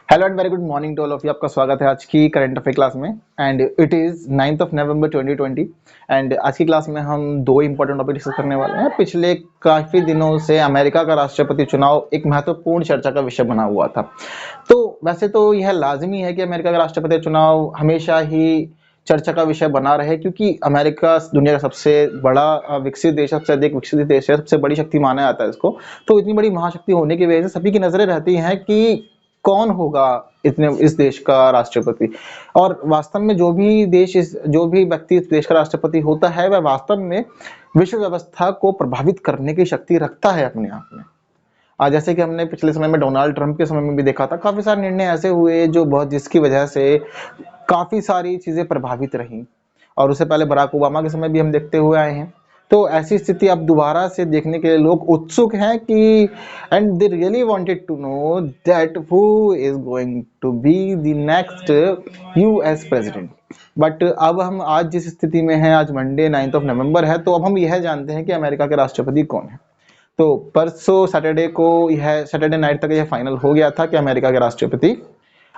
Hello and very good morning to all of you. आपका स्वागत है आज की करंट अफेयर क्लास में and it is 9th of November 2020। And आज की क्लास में हम दो इंपॉर्टेंट टॉपिक डिस्कस करने वाले हैं। पिछले काफी दिनों से अमेरिका का राष्ट्रपति चुनाव एक महत्वपूर्ण चर्चा का विषय बना हुआ था। तो वैसे तो यह लाजमी है कि अमेरिका का राष्ट्रपति चुनाव हमेशा ही चर्चा का विषय बना रहे, क्योंकि अमेरिका दुनिया का सबसे बड़ा विकसित देश, सबसे अधिक विकसित देश है, सबसे बड़ी शक्ति माना जाता है इसको। तो इतनी बड़ी महाशक्ति होने की वजह से सभी की नजरें रहती हैं कि कौन होगा इस देश का राष्ट्रपति। और वास्तव में जो भी व्यक्ति इस देश का राष्ट्रपति होता है वह वास्तव में विश्व व्यवस्था को प्रभावित करने की शक्ति रखता है अपने आप में। आज जैसे कि हमने पिछले समय में डोनाल्ड ट्रंप के समय में भी देखा था, काफी सारे निर्णय ऐसे हुए जिसकी वजह से काफी सारी चीजें प्रभावित रही। और उससे पहले बराक ओबामा के समय भी हम देखते हुए आए हैं। तो ऐसी स्थिति अब दोबारा से देखने के लिए लोग उत्सुक हैं कि and they really wanted to know that who is going to be the next US president. But अब हम आज जिस स्थिति में हैं, आज मंडे 9th ऑफ नवंबर है, तो अब हम यह जानते हैं कि अमेरिका के राष्ट्रपति कौन है। तो परसों सैटरडे नाइट तक यह फाइनल हो गया था कि अमेरिका के राष्ट्रपति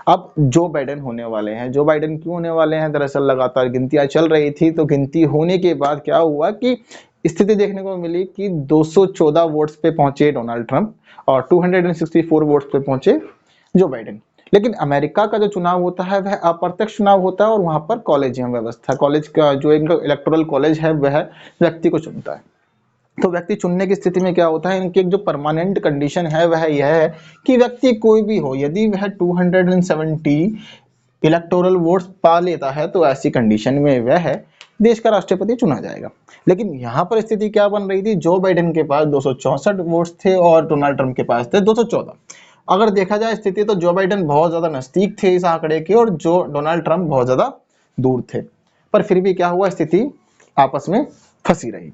अब जो बाइडेन होने वाले हैं। जो बाइडेन क्यों होने वाले हैं? दरअसल लगातार गिनतियां चल रही थी, तो गिनती होने के बाद क्या हुआ कि स्थिति देखने को मिली कि 214 वोट्स पे पहुंचे डोनाल्ड ट्रंप और 264 वोट्स पे पहुंचे जो बाइडेन। लेकिन अमेरिका का जो चुनाव होता है वह अप्रत्यक्ष चुनाव होता है और वहां पर कॉलेजियम व्यवस्था, कॉलेज का जो इलेक्टोरल कॉलेज है वह व्यक्ति को चुनता है। तो व्यक्ति चुनने की स्थिति में क्या होता है, इनकी एक जो परमानेंट कंडीशन है वह यह है कि व्यक्ति कोई भी हो, यदि वह 270 इलेक्टोरल वोट्स पा लेता है तो ऐसी कंडीशन में वह देश का राष्ट्रपति चुना जाएगा। लेकिन यहाँ पर स्थिति क्या बन रही थी, जो बाइडेन के पास 264 वोट्स थे और डोनाल्ड ट्रंप के पास थे 214। अगर देखा जाए स्थिति तो जो बाइडेन बहुत ज्यादा नजदीक थे इस आंकड़े के और जो डोनाल्ड ट्रंप बहुत ज्यादा दूर थे। पर फिर भी क्या हुआ, स्थिति आपस में फंसी रही।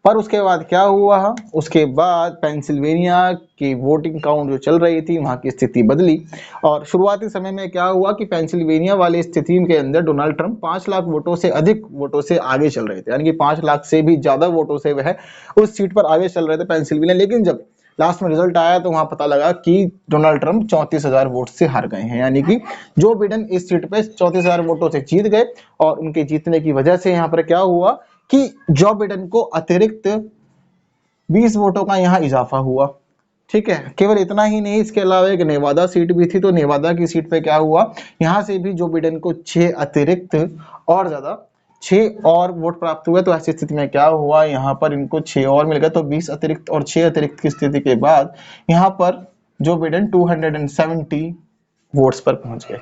पर उसके बाद क्या हुआ, उसके बाद पेंसिल्वेनिया की वोटिंग काउंट जो चल रही थी वहां की स्थिति बदली। और शुरुआती समय में क्या हुआ कि पेंसिल्वेनिया वाली स्थिति के अंदर डोनाल्ड ट्रंप 5 लाख वोटों से अधिक वोटों से आगे चल रहे थे, यानी कि 5 लाख से भी ज्यादा वोटों से वह उस सीट पर आगे चल रहे थे पेंसिल्वेनिया। लेकिन जब लास्ट में रिजल्ट आया तो वहां पता लगा कि डोनाल्ड ट्रंप 34,000 वोट से हार गए हैं, यानी कि जो बाइडेन इस सीट पे 34,000 वोटों से जीत गए। और उनके जीतने की वजह से यहाँ पर क्या हुआ कि जो बाइडेन को अतिरिक्त 20 वोटों का यहाँ इजाफा हुआ। ठीक है, केवल इतना ही नहीं, इसके अलावा एक नेवादा सीट भी थी, तो नेवादा की सीट पे क्या हुआ, यहाँ से भी जो बाइडेन को 6 और वोट प्राप्त हुए। तो ऐसी स्थिति में क्या हुआ, यहाँ पर इनको 6 और मिल गए, तो 20 अतिरिक्त और 6 अतिरिक्त की स्थिति के बाद यहाँ पर जो बाइडेन 270 वोट्स पर पहुंच गए,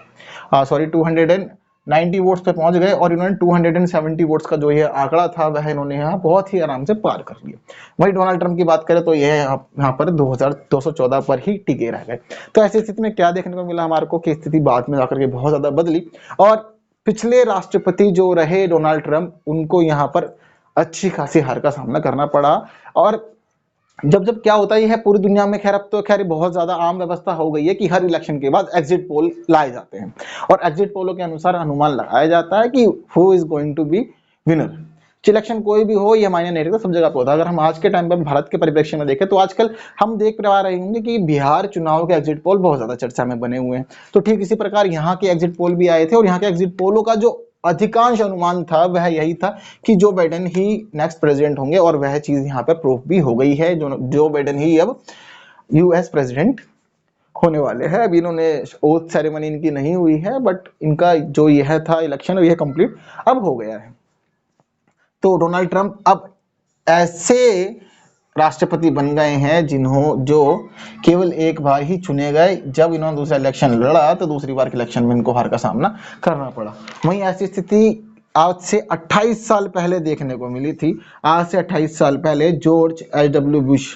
सॉरी 290 वोट्स पे पहुंच गए। और इन्होंने 270 वोट्स का जो ये आंकड़ा था वह इन्होंने यहाँ बहुत ही आराम से पार कर लिया। वही डोनाल्ड ट्रंप की बात करें तो यह यहाँ पर 214 पर ही टिके रह गए। तो ऐसी स्थिति में क्या देखने को मिला हमारे को कि स्थिति बाद में जाकर के बहुत ज्यादा बदली। और पिछले राष्ट्रपति जो रहे डोनाल्ड ट्रंप, उनको यहाँ पर अच्छी खासी हार का सामना करना पड़ा। और जब क्या होता है पूरी दुनिया में, खैर अब तो खैर बहुत ज्यादा आम व्यवस्था हो गई है कि हर इलेक्शन के बाद एग्जिट पोल लाए जाते हैं और एग्जिट पोलों के अनुसार अनुमान लगाया जाता है कि who is going to be winner. Election कोई भी हो, यह मायने नहीं रखता, सब जगह पे होता है। अगर हम आज के टाइम पर भारत के परिप्रेक्ष्य में देखें तो आजकल हम देख पा रहे होंगे कि बिहार चुनाव के एग्जिट पोल बहुत ज्यादा चर्चा में बने हुए हैं। तो ठीक इसी प्रकार यहाँ के एग्जिट पोल भी आए थे और यहाँ के एग्जिट पोलों का जो अधिकांश अनुमान था वह यही था कि जो बाइडेन ही नेक्स्ट प्रेसिडेंट होंगे। और वह चीज यहाँ पर प्रूफ भी हो गई है, जो बाइडेन ही अब यूएस प्रेसिडेंट होने वाले हैं। अभी इन्होंने ओथ सेरेमनी इनकी नहीं हुई है, बट इनका जो यह था इलेक्शन यह कंप्लीट अब हो गया है। तो डोनाल्ड ट्रंप अब ऐसे राष्ट्रपति बन गए हैं जो केवल एक बार ही चुने गए। जब इन्होंने दूसरा इलेक्शन लड़ा तो दूसरी बार के इलेक्शन में इनको हार का सामना करना पड़ा। वहीं ऐसी स्थिति आज से 28 साल पहले देखने को मिली थी। आज से 28 साल पहले जॉर्ज एच.डब्ल्यू. बुश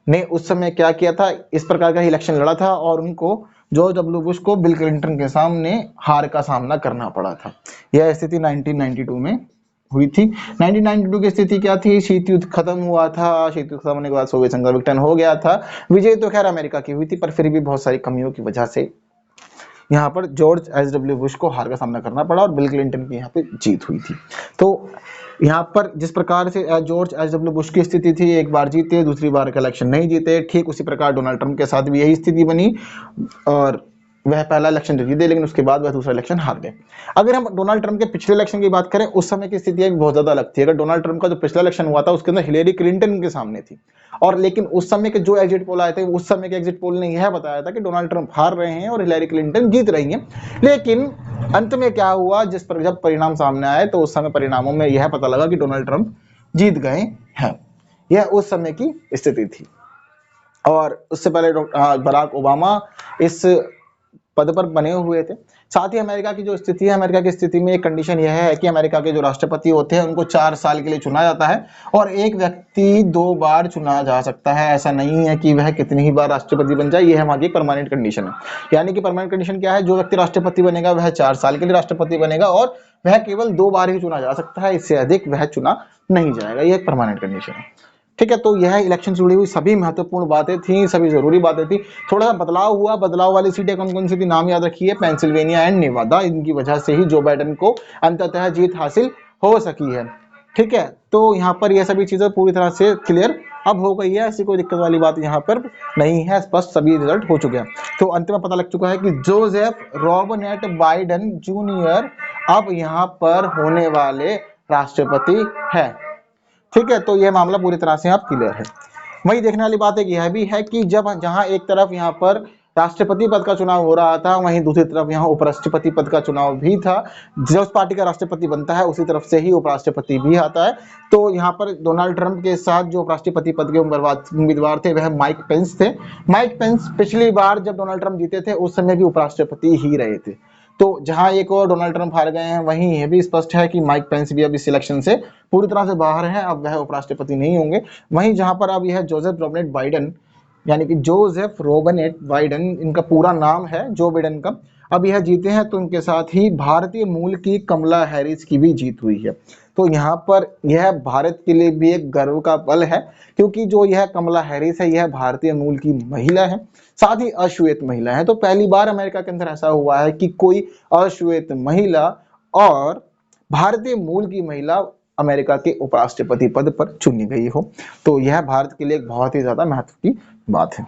ने उस समय क्या किया था, इस प्रकार का इलेक्शन लड़ा था और उनको जॉर्ज डब्ल्यू बुश को बिल क्लिंटन के सामने हार का सामना करना पड़ा था। यह स्थिति 1992 में हुई थी। 1992 की स्थिति क्या थी, शीत युद्ध खत्म हुआ था। शीत युद्ध खत्म होने के बाद सोवियत संघ का विघटन हो गया था। विजय तो खैर अमेरिका की हुई थी, पर फिर भी बहुत सारी कमियों की वजह से यहाँ पर जॉर्ज एच.डब्ल्यू. बुश को हार का सामना करना पड़ा और बिल क्लिंटन की यहाँ पे जीत हुई थी। तो यहाँ पर जिस प्रकार से जॉर्ज एच.डब्ल्यू. बुश की स्थिति थी, एक बार जीते दूसरी बार का इलेक्शन नहीं जीते, ठीक उसी प्रकार डोनाल्ड ट्रंप के साथ भी यही स्थिति बनी। और वह पहला इलेक्शन जीते, लेकिन उसके बाद वह दूसरा इलेक्शन हार गए। अगर हम डोनाल्ड ट्रंप के पिछले इलेक्शन की बात करें, उस समय की स्थिति बहुत ज्यादा अलग थी। अगर डोनाल्ड ट्रंप का जो पिछला इलेक्शन हुआ था उसके अंदर हिलेरी क्लिंटन के सामने थी, और लेकिन उस समय के जो एग्जिट पोल आए थे, उस समय के एग्जिट पोल ने यह बताया था कि डोनाल्ड ट्रंप हार रहे हैं और हिलेरी क्लिंटन जीत रही हैं। लेकिन अंत में क्या हुआ, जब परिणाम सामने आए तो उस समय परिणामों में यह पता लगा कि डोनाल्ड ट्रंप जीत गए हैं। यह उस समय की स्थिति थी। और उससे पहले बराक ओबामा इस पद पर बने हुए थे। साथ ही अमेरिका की जो स्थिति है, अमेरिका की स्थिति में एक कंडीशन यह है कि अमेरिका के जो राष्ट्रपति होते हैं उनको 4 साल के लिए चुना जाता है, और एक व्यक्ति 2 बार चुना जा सकता है। ऐसा नहीं है कि वह कितनी ही बार राष्ट्रपति बन जाए, यह वहां की परमानेंट कंडीशन है। यानी कि परमानेंट कंडीशन क्या है, जो व्यक्ति राष्ट्रपति बनेगा वह 4 साल के लिए राष्ट्रपति बनेगा, और वह केवल 2 बार ही चुना जा सकता है, इससे अधिक वह चुना नहीं जाएगा। यह एक परमानेंट कंडीशन है। ठीक है, तो यह इलेक्शन से जुड़ी हुई सभी महत्वपूर्ण बातें थी, सभी जरूरी बातें थी। थोड़ा सा बदलाव हुआ, बदलाव वाली सीटें कौन कौन सी थी, नाम याद रखिए, पेंसिल्वेनिया एंड नेवादा। इनकी वजह से ही जो बाइडेन को अंततः जीत हासिल हो सकी है। ठीक है, तो यहाँ पर यह सभी चीजें पूरी तरह से क्लियर अब हो गई है, ऐसी कोई दिक्कत वाली बात यहाँ पर नहीं है, स्पष्ट सभी रिजल्ट हो चुके हैं। तो अंत में पता लग चुका है कि जोसेफ रॉबर्ट बाइडेन जूनियर अब यहाँ पर होने वाले राष्ट्रपति है। ठीक है, तो यह मामला पूरी तरह से आप क्लियर है। वही देखने वाली बात एक यह भी है कि जब जहां एक तरफ यहाँ पर राष्ट्रपति पद का चुनाव हो रहा था, वहीं दूसरी तरफ यहाँ उपराष्ट्रपति पद का चुनाव भी था। जिस पार्टी का राष्ट्रपति बनता है उसी तरफ से ही उपराष्ट्रपति भी आता है। तो यहाँ पर डोनाल्ड ट्रंप के साथ जो उपराष्ट्रपति पद के उम्मीदवार थे वह माइक पेंस थे। माइक पेंस पिछली बार जब डोनाल्ड ट्रंप जीते थे उस समय भी उपराष्ट्रपति ही रहे थे। तो जहां एक और डोनाल्ड ट्रंप हार गए हैं, वहीं यह भी स्पष्ट है कि माइक पेंस भी अब इस इलेक्शन से पूरी तरह से बाहर हैं, अब वह उपराष्ट्रपति नहीं होंगे। वहीं जहां पर अब यह जोसेफ रॉबर्ट बाइडेन, यानी कि जोसेफ रॉबर्ट बाइडेन इनका पूरा नाम है, जो बाइडेन का, अब यह जीते हैं तो उनके साथ ही भारतीय मूल की कमला हैरिस की भी जीत हुई है। तो यहाँ पर यह भारत के लिए भी एक गर्व का पल है, क्योंकि जो यह कमला हैरिस है यह भारतीय मूल की महिला है, साथ ही अश्वेत महिला है। तो पहली बार अमेरिका के अंदर ऐसा हुआ है कि कोई अश्वेत महिला और भारतीय मूल की महिला अमेरिका के उपराष्ट्रपति पद पर चुनी गई हो। तो यह भारत के लिए एक बहुत ही ज्यादा महत्व की बात है।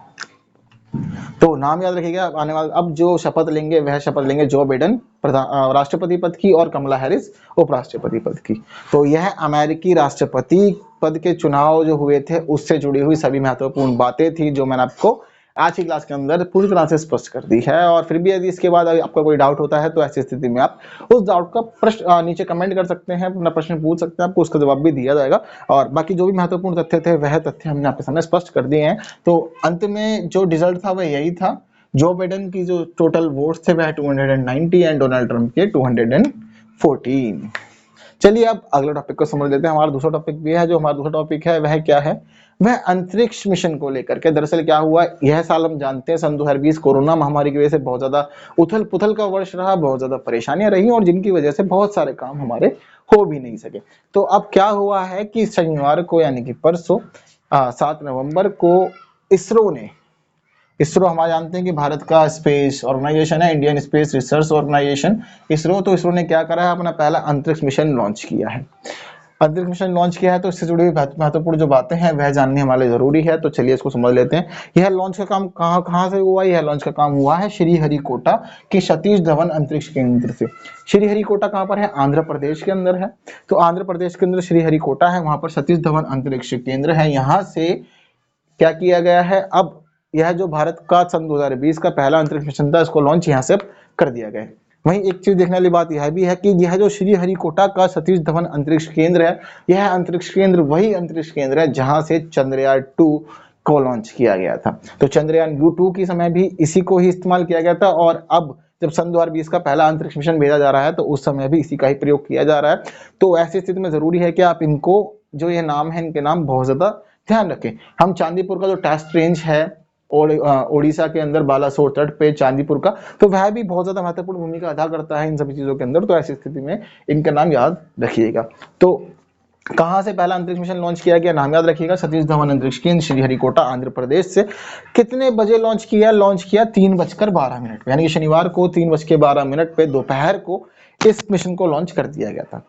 तो नाम याद रखिएगा, आने वाले अब जो शपथ लेंगे वह शपथ लेंगे जो बाइडेन राष्ट्रपति पद की और कमला हैरिस उपराष्ट्रपति पद की। तो यह अमेरिकी राष्ट्रपति पद के चुनाव जो हुए थे उससे जुड़ी हुई सभी महत्वपूर्ण बातें थी, जो मैंने आपको आज की क्लास के अंदर पूरी तरह से स्पष्ट कर दी है। और फिर भी यदि इसके बाद आपका कोई डाउट होता है तो ऐसी स्थिति में आप उस डाउट का प्रश्न नीचे कमेंट कर सकते हैं, अपना प्रश्न पूछ सकते हैं, आपको उसका जवाब भी दिया जाएगा। और बाकी जो भी महत्वपूर्ण तथ्य थे वह तथ्य हमने आपके सामने स्पष्ट कर दिए हैं। तो अंत में जो रिजल्ट था वह यही था, जो बाइडेन की जो टोटल वोट्स थे वह 290 एंड डोनाल्ड ट्रंप के 214। चलिए अब अगले टॉपिक को समझ लेते हैं। हमारा दूसरा टॉपिक भी है, जो हमारा दूसरा टॉपिक है वह क्या है, वह अंतरिक्ष मिशन को लेकर के। दरअसल क्या हुआ, यह साल हम जानते हैं सन 2020 कोरोना महामारी की वजह से बहुत ज्यादा उथल पुथल का वर्ष रहा, बहुत ज्यादा परेशानियां रही और जिनकी वजह से बहुत सारे काम हमारे हो भी नहीं सके। तो अब क्या हुआ है कि शनिवार को यानी कि परसों 7 नवंबर को इसरो हमारे जानते हैं कि भारत का स्पेस ऑर्गेनाइजेशन है, Indian space research organisation ISRO. तो इसरो ने क्या करा है, अपना पहला अंतरिक्ष मिशन लॉन्च किया है। अंतरिक्ष मिशन लॉन्च किया है तो इससे जुड़ी हुई महत्वपूर्ण जो बातें हैं वह जाननी हमारे लिए जरूरी है। तो चलिए इसको समझ लेते हैं। यह लॉन्च का काम कहां से हुआ, यह लॉन्च का काम हुआ है श्रीहरिकोटा के सतीश धवन अंतरिक्ष केंद्र से। श्रीहरिकोटा कहां पर है, आंध्र प्रदेश के अंदर है। तो आंध्र प्रदेश के अंदर श्रीहरिकोटा है, वहां पर सतीश धवन अंतरिक्ष केंद्र है। यहाँ से क्या किया गया है, अब यह जो भारत का सन 2020 का पहला अंतरिक्ष मिशन था इसको लॉन्च यहाँ से कर दिया गया है। वहीं एक चीज देखने वाली बात यह भी है कि यह जो श्रीहरिकोटा का सतीश धवन अंतरिक्ष केंद्र है, यह अंतरिक्ष केंद्र वही अंतरिक्ष केंद्र है जहां से चंद्रयान 2 को लॉन्च किया गया था। तो चंद्रयान U2 के समय भी इसी को ही इस्तेमाल किया गया था, और अब जब सन 2020 का पहला अंतरिक्ष मिशन भेजा जा रहा है तो उस समय भी इसी का ही प्रयोग किया जा रहा है। तो ऐसी स्थिति में जरूरी है कि आप इनको जो ये नाम है इनके नाम बहुत ज्यादा ध्यान रखें। हम चांदीपुर का जो टेस्ट रेंज है ओडिशा के अंदर बालासोर तट पे चांदीपुर का, तो वह भी बहुत ज्यादा महत्वपूर्ण भूमिका अदा करता है इन सभी चीजों के अंदर। तो ऐसी स्थिति में इनका नाम याद रखिएगा। तो कहां से पहला अंतरिक्ष मिशन लॉन्च किया गया, नाम याद रखिएगा, सतीश धवन अंतरिक्ष केंद्र श्रीहरिकोटा आंध्र प्रदेश से। कितने बजे लॉन्च किया, लॉन्च किया 3:12 यानी कि शनिवार को 3:12 पे दोपहर को इस मिशन को लॉन्च कर दिया गया था।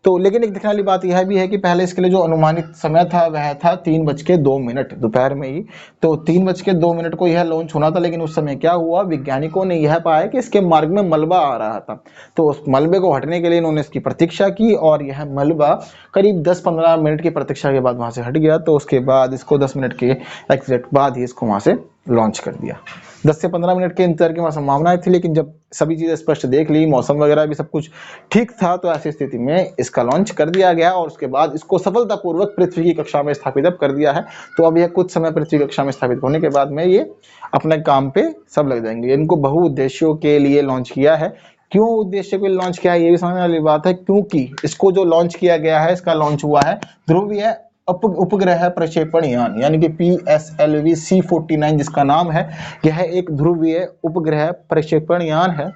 तो लेकिन एक देखने वाली बात यह भी है कि पहले इसके लिए जो अनुमानित समय था वह था 3:02 दोपहर में ही। तो 3:02 को यह लॉन्च होना था, लेकिन उस समय क्या हुआ, वैज्ञानिकों ने यह पाया कि इसके मार्ग में मलबा आ रहा था। तो उस मलबे को हटने के लिए इन्होंने इसकी प्रतीक्षा की और यह मलबा करीब 10-15 मिनट की प्रतीक्षा के बाद वहां से हट गया। तो उसके बाद इसको 10 मिनट के एग्जैक्ट बाद ही इसको वहां से लॉन्च कर दिया। 10 से 15 मिनट के इंतजार की संभावनाएं थी, लेकिन जब सभी चीजें स्पष्ट देख ली, मौसम वगैरह भी सब कुछ ठीक था, तो ऐसी स्थिति में इसका लॉन्च कर दिया गया और उसके बाद इसको सफलतापूर्वक पृथ्वी की कक्षा में स्थापित अब कर दिया है। तो अब यह कुछ समय पृथ्वी कक्षा में स्थापित होने के बाद में ये अपने काम पे सब लग जाएंगे। इनको बहुउद्देश्यों के लिए लॉन्च किया है। क्यों उद्देश्य के लिए लॉन्च किया है, ये भी समझने वाली बात है, क्योंकि इसको जो लॉन्च किया गया है, इसका लॉन्च हुआ है ध्रुवीय उपग्रह प्रक्षेपण यान यानी कि PSLV C49 जिसका नाम है। यह एक ध्रुवीय उपग्रह प्रक्षेपण यान है,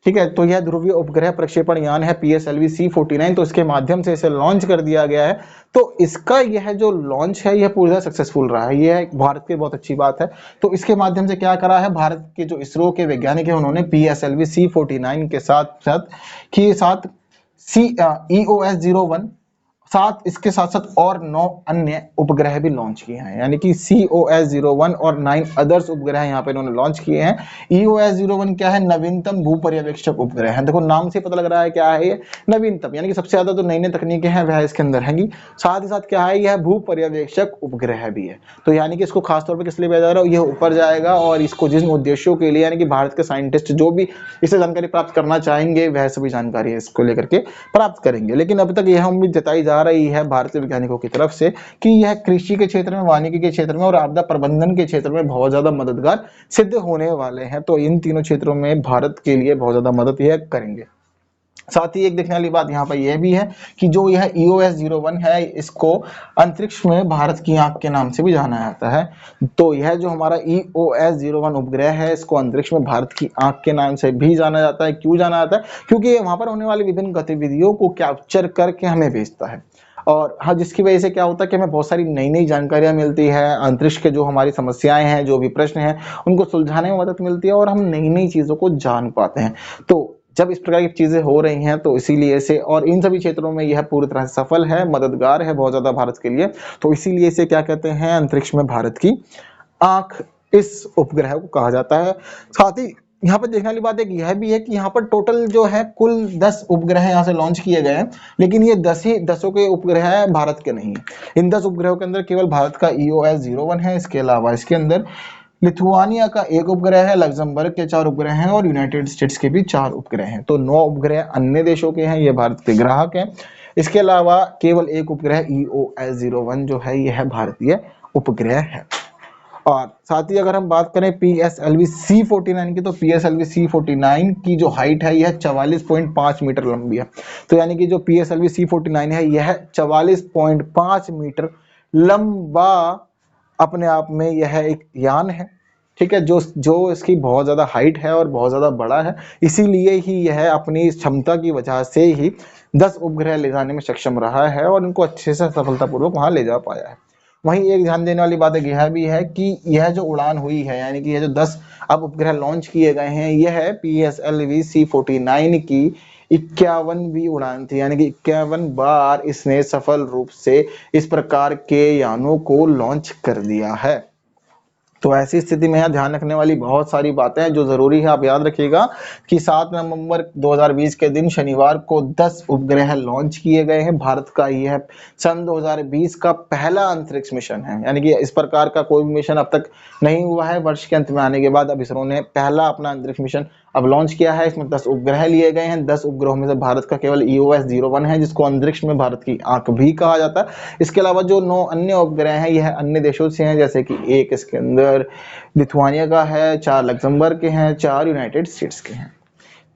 ठीक है। तो यह ध्रुवीय उपग्रह प्रक्षेपण यान है PSLV C49, तो इसके माध्यम से इसे लॉन्च कर दिया गया है। तो इसका यह जो लॉन्च है यह पूरी तरह सक्सेसफुल रहा है, यह भारत की बहुत अच्छी बात है। तो इसके माध्यम से क्या करा है, भारत के जो इसरो के वैज्ञानिक है उन्होंने PSLV C49 के साथ EOS-01 इसके साथ साथ और 9 अन्य उपग्रह भी लॉन्च किए हैं, यानी कि COS-01 और 9 अदर्स उपग्रह यहाँ पे इन्होंने लॉन्च किए हैं। EOS-01 क्या है, नवीनतम भू पर्यवेक्षक उपग्रह है। देखो नाम से पता लग रहा है क्या है ये, नवीनतम, यानी कि सबसे ज्यादा जो नई नई तकनीकें हैं वह इसके अंदर हैंगी। साथ ही साथ क्या है, यह भू पर्यवेक्षक उपग्रह भी है। तो यानी कि इसको खासतौर पर किस लिए भेजा जा रहा है, यह ऊपर जाएगा और इसको जिन उद्देश्यों के लिए, यानी कि भारत के साइंटिस्ट जो भी इससे जानकारी प्राप्त करना चाहेंगे वह सभी जानकारी इसको लेकर के प्राप्त करेंगे। लेकिन अब तक यह उम्मीद जताई जा रही है भारतीय वैज्ञानिकों की तरफ से कि यह कृषि के क्षेत्र में, वानिकी के क्षेत्र में और आपदा प्रबंधन के क्षेत्र में बहुत ज्यादा मददगार सिद्ध होने वाले हैं। तो इन तीनों क्षेत्रों में भारत के लिए बहुत ज्यादा मदद यह करेंगे। साथ ही एक देखने वाली बात यहाँ पर यह भी है कि जो यह EOS-01 है, इसको अंतरिक्ष में भारत की आंख के नाम से भी जाना जाता है। तो यह जो हमारा EOS-01 उपग्रह है, इसको अंतरिक्ष में भारत की आंख के नाम से भी जाना जाता है। क्यों जाना जाता है, क्योंकि वहां पर होने वाली विभिन्न गतिविधियों को कैप्चर करके हमें भेजता है। और हाँ, जिसकी वजह से क्या होता है कि हमें बहुत सारी नई नई जानकारियां मिलती है, अंतरिक्ष के जो हमारी समस्याएं हैं, जो भी प्रश्न हैं, उनको सुलझाने में मदद मिलती है और हम नई नई चीजों को जान पाते हैं। तो जब इस प्रकार की चीजें हो रही हैं तो इसीलिए से, और इन सभी क्षेत्रों में यह पूरी तरह से सफल है, मददगार है बहुत ज्यादा भारत के लिए। तो इसीलिए इसे क्या कहते हैं, अंतरिक्ष में भारत की आंख इस उपग्रह को कहा जाता है। साथ ही यहाँ पर देखने वाली बात एक यह भी है कि यहाँ पर टोटल जो है कुल 10 उपग्रह यहाँ से लॉन्च किए गए हैं, लेकिन ये 10 के उपग्रह भारत के नहीं है। इन 10 उपग्रहों के अंदर केवल भारत का EOS-01 है। इसके अलावा इसके अंदर लिथुआनिया का 1 उपग्रह है, लग्जमबर्ग के 4 उपग्रह हैं और यूनाइटेड स्टेट्स के भी 4 उपग्रह हैं। तो 9 उपग्रह अन्य देशों के हैं, ये भारत के ग्राहक हैं। इसके अलावा केवल 1 उपग्रह EOS-01 जो है यह भारतीय उपग्रह है। और साथ ही अगर हम बात करें PSLV C49 की, तो PSLV C49 की जो हाइट है यह 44.5 मीटर लंबी है। तो यानी कि जो PSLV C49 है यह 44.5 मीटर लंबा अपने आप में यह एक यान है, ठीक है, जो इसकी बहुत ज्यादा हाइट है और बहुत ज्यादा बड़ा है। इसीलिए ही यह अपनी क्षमता की वजह से ही 10 उपग्रह ले जाने में सक्षम रहा है और इनको अच्छे से सफलतापूर्वक वहां ले जा पाया है। वहीं एक ध्यान देने वाली बात यह भी है कि यह जो उड़ान हुई है, यानी कि यह जो 10 अब उपग्रह लॉन्च किए गए हैं, यह PSLV C49 की 51वीं उड़ान थी, यानी कि 51 बार इसने सफल रूप से इस प्रकार के यानों को लॉन्च कर दिया है। तो ऐसी स्थिति में यहाँ ध्यान रखने वाली बहुत सारी बातें हैं जो जरूरी है। आप याद रखिएगा कि 7 नवंबर 2020 के दिन शनिवार को 10 उपग्रह लॉन्च किए गए हैं। भारत का यह सन 2020 का पहला अंतरिक्ष मिशन है, यानी कि इस प्रकार का कोई भी मिशन अब तक नहीं हुआ है। वर्ष के अंत में आने के बाद अब इसरो ने पहला अपना अंतरिक्ष मिशन अब लॉन्च किया है। इसमें 10 उपग्रह लिए गए हैं। 10 उपग्रहों में से भारत का केवल EOS-01 है, जिसको अंतरिक्ष में भारत की आंख भी कहा जाता है। इसके अलावा जो 9 अन्य उपग्रह हैं यह अन्य देशों से हैं, जैसे कि एक इसके अंदर लिथुआनिया का है, 4 लग्जमबर्ग के हैं, 4 यूनाइटेड स्टेट्स के हैं।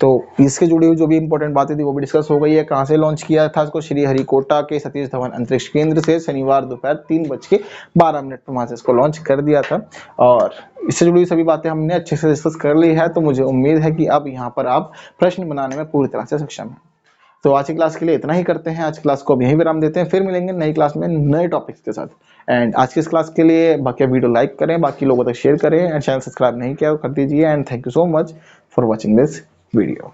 तो इससे जुड़ी हुई जो भी इंपॉर्टेंट बातें थी वो भी डिस्कस हो गई है। कहाँ से लॉन्च किया था इसको, श्री हरिकोटा के सतीश धवन अंतरिक्ष केंद्र से शनिवार दोपहर 3:12 पर वहां से इसको लॉन्च कर दिया था। और इससे जुड़ी हुई सभी बातें हमने अच्छे से डिस्कस कर ली है। तो मुझे उम्मीद है कि अब यहाँ पर आप प्रश्न बनाने में पूरी तरह से सक्षम हैं। तो आज की क्लास के लिए इतना ही करते हैं। आज क्लास को अब यहीं विराम देते हैं, फिर मिलेंगे नई क्लास में नए टॉपिक्स के साथ। एंड आज की इस क्लास के लिए बाकी वीडियो लाइक करें, बाकी लोगों तक शेयर करें एंड चैनल सब्सक्राइब नहीं किया तो कर दीजिए। And thank you so much for watching this video.